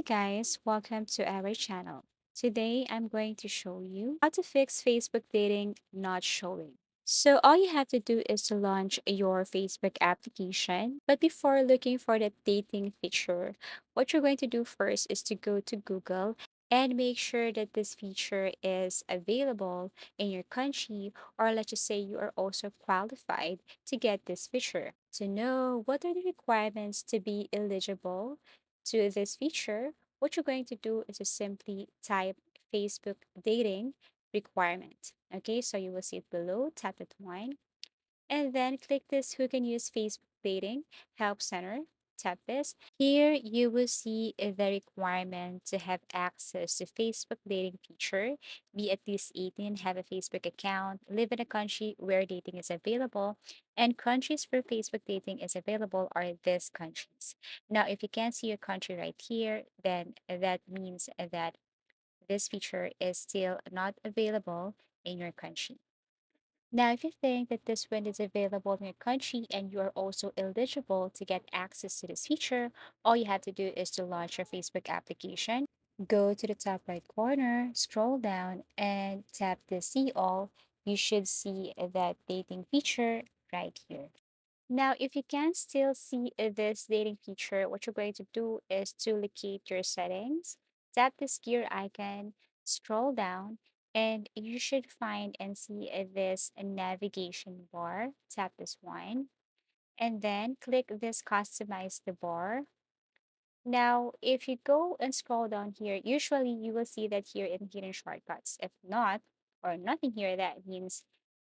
Hey guys, welcome to our channel. Today I'm going to show you how to fix Facebook dating not showing. So all you have to do is to launch your Facebook application. But before looking for the dating feature, what you're going to do first is to go to Google and make sure that this feature is available in your country, or let's just say you are also qualified to get this feature. To know what are the requirements to be eligible to this feature, what you're going to do is to simply type Facebook dating requirement. Okay, so you will see it below, tap that one, and then click this Who Can Use Facebook Dating Help Center. Tap this. Here you will see the requirement to have access to Facebook dating feature, be at least 18, have a Facebook account, live in a country where dating is available, and countries where Facebook dating is available are these countries. Now, if you can't see your country right here, then that means that this feature is still not available in your country. Now, if you think that this one is available in your country and you are also eligible to get access to this feature, all you have to do is to launch your Facebook application. Go to the top right corner, scroll down, and tap the See All. You should see that dating feature right here. Now, if you can still see this dating feature, what you're going to do is to locate your settings, tap this gear icon, scroll down, and you should find and see this navigation bar. Tap this one, and then click this customize the bar. Now, if you go and scroll down here, usually you will see that here in hidden shortcuts. If not, or nothing here, that means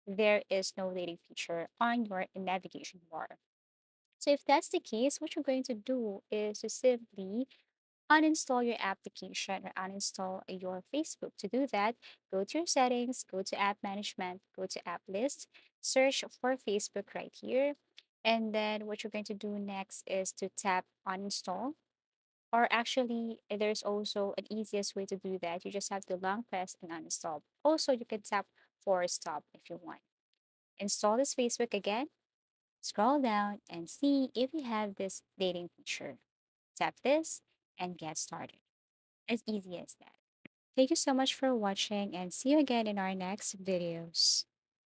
there is no dating feature on your navigation bar. So if that's the case, what you're going to do is to simply uninstall your application or uninstall your Facebook. To do that, go to your settings, go to app management, go to app list, search for Facebook right here. And then what you're going to do next is to tap uninstall. Or actually, there's also an easiest way to do that. You just have to long press and uninstall. Also, you can tap force stop if you want. Install this Facebook again. Scroll down and see if you have this dating feature. Tap this and get started. As easy as that. Thank you so much for watching and see you again in our next videos.